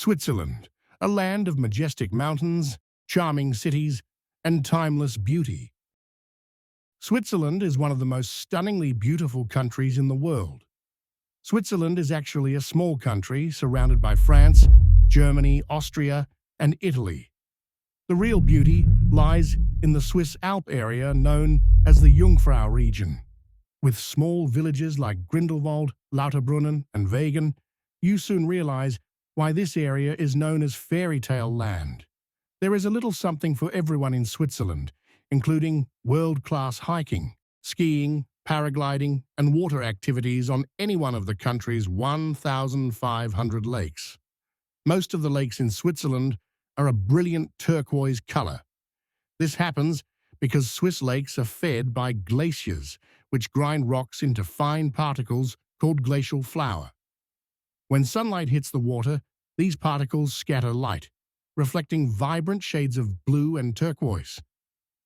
Switzerland, a land of majestic mountains, charming cities, and timeless beauty. Switzerland is one of the most stunningly beautiful countries in the world. Switzerland is actually a small country surrounded by France, Germany, Austria, and Italy. The real beauty lies in the Swiss Alp area known as the Jungfrau region. With small villages like Grindelwald, Lauterbrunnen, and Wegen, you soon realize why this area is known as fairytale land. There is a little something for everyone in Switzerland, including world-class hiking, skiing, paragliding, and water activities on any one of the country's 1,500 lakes. Most of the lakes in Switzerland are a brilliant turquoise color. This happens because Swiss lakes are fed by glaciers, which grind rocks into fine particles called glacial flour. When sunlight hits the water, these particles scatter light, reflecting vibrant shades of blue and turquoise.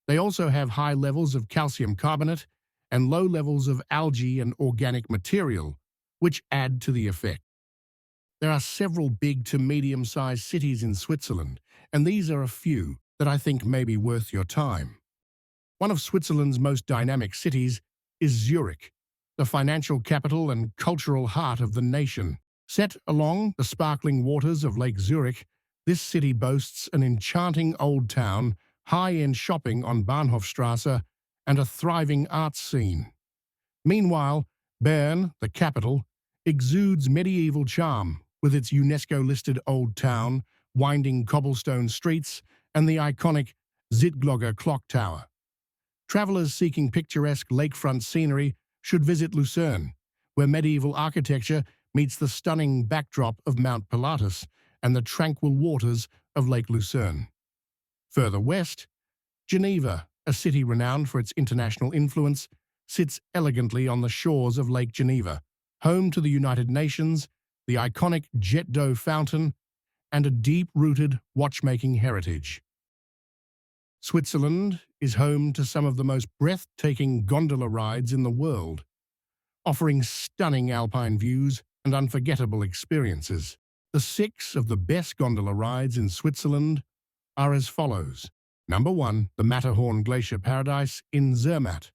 They also have high levels of calcium carbonate and low levels of algae and organic material, which add to the effect. There are several big to medium-sized cities in Switzerland, and these are a few that I think may be worth your time. One of Switzerland's most dynamic cities is Zurich, the financial capital and cultural heart of the nation. Set along the sparkling waters of Lake Zurich, this city boasts an enchanting old town, high-end shopping on Bahnhofstrasse, and a thriving arts scene. Meanwhile, Bern, the capital, exudes medieval charm with its UNESCO-listed old town, winding cobblestone streets, and the iconic Zittglogge clock tower. Travelers seeking picturesque lakefront scenery should visit Lucerne, where medieval architecture meets the stunning backdrop of Mount Pilatus and the tranquil waters of Lake Lucerne. Further west, Geneva, a city renowned for its international influence, sits elegantly on the shores of Lake Geneva, home to the United Nations, the iconic Jet d'eau fountain, and a deep-rooted watchmaking heritage. Switzerland is home to some of the most breathtaking gondola rides in the world, offering stunning Alpine views and unforgettable experiences. The 6 of the best gondola rides in Switzerland are as follows. Number 1, the Matterhorn Glacier Paradise in Zermatt.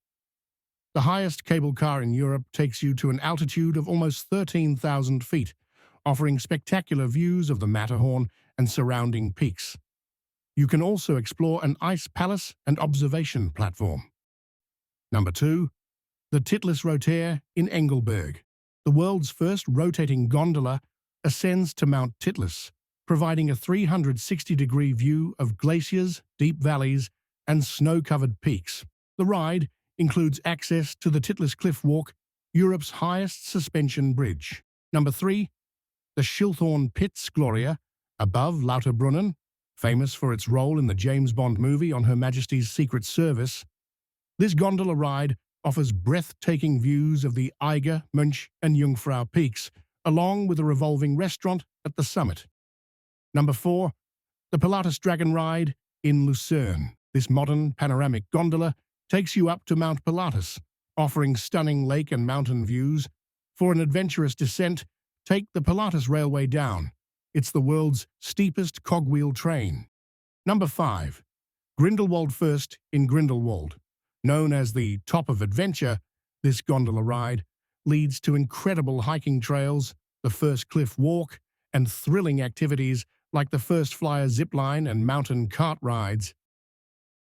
The highest cable car in Europe takes you to an altitude of almost 13,000 feet, offering spectacular views of the Matterhorn and surrounding peaks. You can also explore an ice palace and observation platform. Number 2, the Titlis Rotaire in Engelberg. The world's first rotating gondola ascends to Mount Titlis, providing a 360-degree view of glaciers, deep valleys, and snow-covered peaks. The ride includes access to the Titlis Cliff Walk, Europe's highest suspension bridge. Number 3, the Schilthorn Pits Gloria, above Lauterbrunnen, famous for its role in the James Bond movie On Her Majesty's Secret Service. This gondola ride offers breathtaking views of the Eiger, Mönch, and Jungfrau peaks, along with a revolving restaurant at the summit. Number 4, the Pilatus Dragon Ride in Lucerne. This modern panoramic gondola takes you up to Mount Pilatus, offering stunning lake and mountain views. For an adventurous descent, take the Pilatus Railway down. It's the world's steepest cogwheel train. Number 5, Grindelwald First in Grindelwald. Known as the Top of Adventure, this gondola ride leads to incredible hiking trails, the first cliff walk, and thrilling activities like the first flyer zipline and mountain cart rides.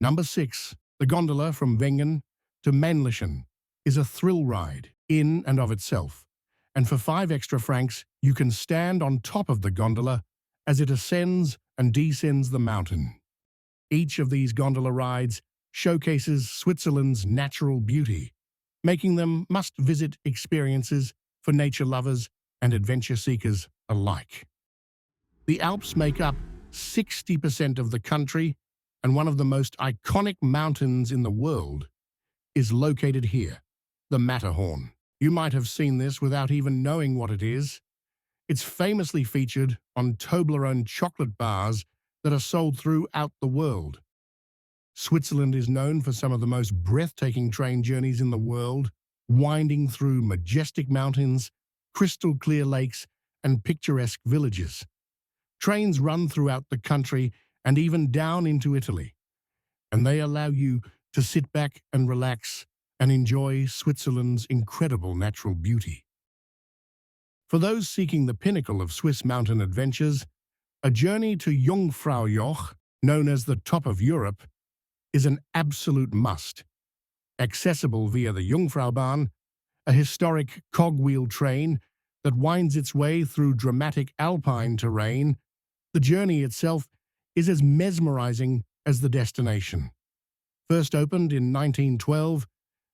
Number 6, the gondola from Wengen to Männlichen is a thrill ride in and of itself, and for 5 extra francs, you can stand on top of the gondola as it ascends and descends the mountain. Each of these gondola rides showcases Switzerland's natural beauty, making them must-visit experiences for nature lovers and adventure seekers alike. The Alps make up 60% of the country, and one of the most iconic mountains in the world is located here, the Matterhorn. You might have seen this without even knowing what it is. It's famously featured on Toblerone chocolate bars that are sold throughout the world. Switzerland is known for some of the most breathtaking train journeys in the world, winding through majestic mountains, crystal-clear lakes, and picturesque villages. Trains run throughout the country and even down into Italy, and they allow you to sit back and relax and enjoy Switzerland's incredible natural beauty. For those seeking the pinnacle of Swiss mountain adventures, a journey to Jungfraujoch, known as the top of Europe, is an absolute must. Accessible via the Jungfraubahn, a historic cogwheel train that winds its way through dramatic Alpine terrain, the journey itself is as mesmerizing as the destination. First opened in 1912,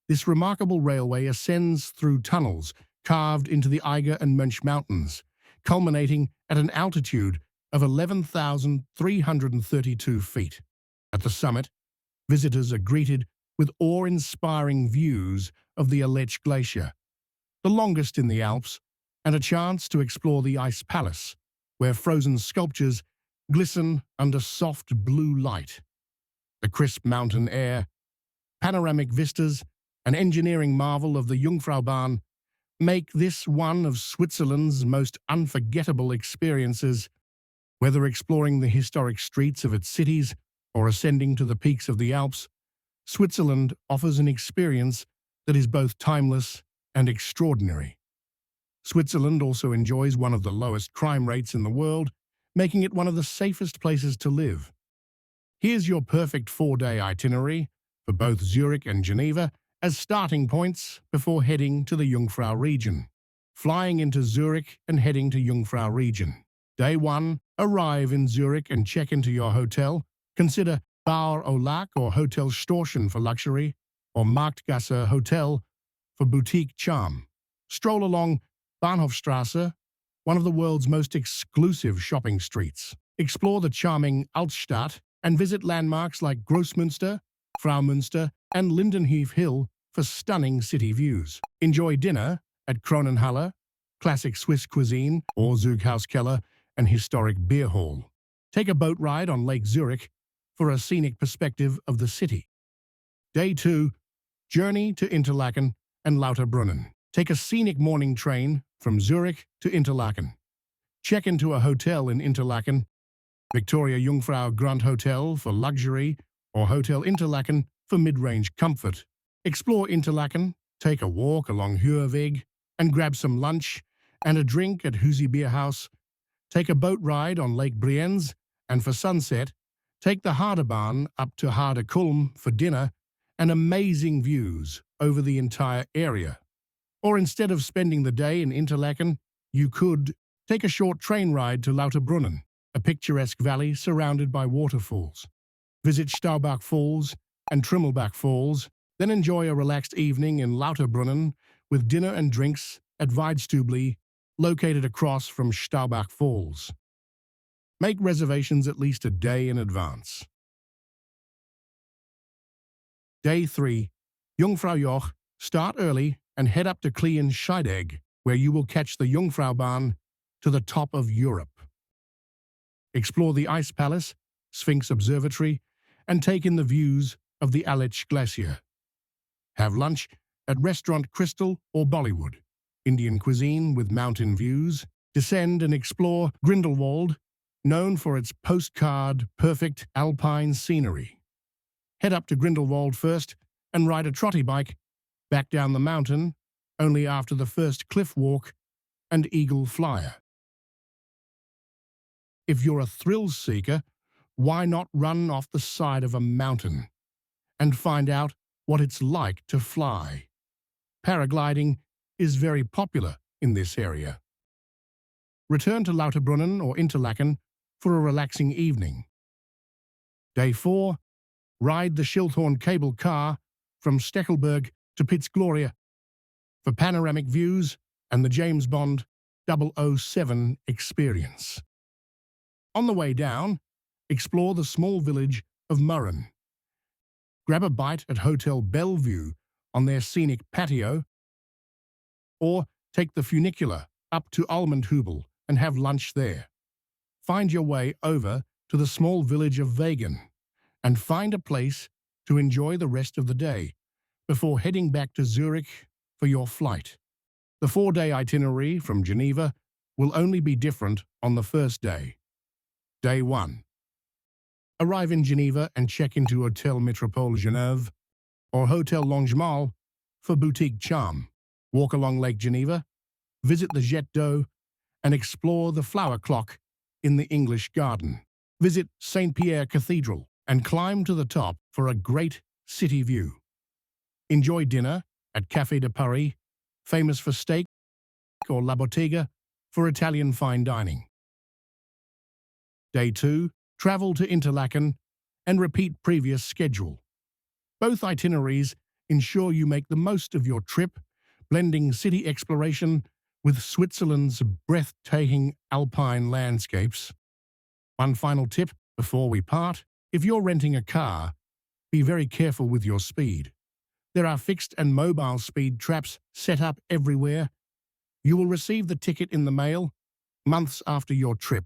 this remarkable railway ascends through tunnels carved into the Eiger and Mönch mountains, culminating at an altitude of 11,332 feet. At the summit, visitors are greeted with awe-inspiring views of the Aletsch Glacier, the longest in the Alps, and a chance to explore the Ice Palace, where frozen sculptures glisten under soft blue light. The crisp mountain air, panoramic vistas, and engineering marvel of the Jungfraubahn make this one of Switzerland's most unforgettable experiences. Whether exploring the historic streets of its cities or ascending to the peaks of the Alps, Switzerland offers an experience that is both timeless and extraordinary. Switzerland also enjoys one of the lowest crime rates in the world, making it one of the safest places to live. Here's your perfect 4-day itinerary for both Zurich and Geneva as starting points before heading to the Jungfrau region. Flying into Zurich and heading to Jungfrau region. Day 1, arrive in Zurich and check into your hotel. Consider Bauer au Lac or Hotel Storchen for luxury, or Marktgasse Hotel for boutique charm. Stroll along Bahnhofstrasse, one of the world's most exclusive shopping streets. Explore the charming Altstadt and visit landmarks like Grossmünster, Fraumünster, and Lindenhof Hill for stunning city views. Enjoy dinner at Kronenhalle, classic Swiss cuisine, or Zughauskeller, an historic beer hall. Take a boat ride on Lake Zurich for a scenic perspective of the city. Day 2, journey to Interlaken and Lauterbrunnen. Take a scenic morning train from Zurich to Interlaken. Check into a hotel in Interlaken, Victoria Jungfrau Grand Hotel for luxury, or Hotel Interlaken for mid-range comfort. Explore Interlaken, take a walk along Huurweg, and grab some lunch and a drink at Husi Beer House. Take a boat ride on Lake Brienz, and for sunset, take the Hardebahn up to Haarderkulm for dinner and amazing views over the entire area. Or instead of spending the day in Interlaken, you could take a short train ride to Lauterbrunnen, a picturesque valley surrounded by waterfalls. Visit Staubach Falls and Trimmelbach Falls, then enjoy a relaxed evening in Lauterbrunnen with dinner and drinks at Weidstubli, located across from Staubach Falls. Make reservations at least a day in advance. Day 3, Jungfraujoch. Start early and head up to Klein-Scheidegg, where you will catch the Jungfraubahn to the top of Europe. Explore the Ice Palace, Sphinx Observatory, and take in the views of the Aletsch Glacier. Have lunch at Restaurant Crystal or Bollywood, Indian cuisine with mountain views. Descend and explore Grindelwald, known for its postcard-perfect alpine scenery. Head up to Grindelwald first and ride a trotty bike back down the mountain, only after the first cliff walk and eagle flyer. If you're a thrill seeker, why not run off the side of a mountain and find out what it's like to fly? Paragliding is very popular in this area. Return to Lauterbrunnen or Interlaken for a relaxing evening. Day 4, ride the Schilthorn cable car from Steckelberg to Pitzgloria for panoramic views and the James Bond 007 experience. On the way down, explore the small village of Murren. Grab a bite at Hotel Bellevue on their scenic patio, or take the funicular up to Almendhubel and have lunch there. Find your way over to the small village of Wegen and find a place to enjoy the rest of the day before heading back to Zurich for your flight. The 4-day itinerary from Geneva will only be different on the first day. Day 1. Arrive in Geneva and check into Hotel Métropole Genève or Hotel Longjumeau for boutique charm. Walk along Lake Geneva, visit the Jet d'Eau, and explore the flower clock in the English Garden. Visit St. Pierre Cathedral and climb to the top for a great city view. Enjoy dinner at Café de Paris, famous for steak, or La Bottega for Italian fine dining. Day 2. Travel to Interlaken and repeat previous schedule. Both itineraries ensure you make the most of your trip, blending city exploration with Switzerland's breathtaking Alpine landscapes. One final tip before we part: if you're renting a car, be very careful with your speed. There are fixed and mobile speed traps set up everywhere. You will receive the ticket in the mail months after your trip.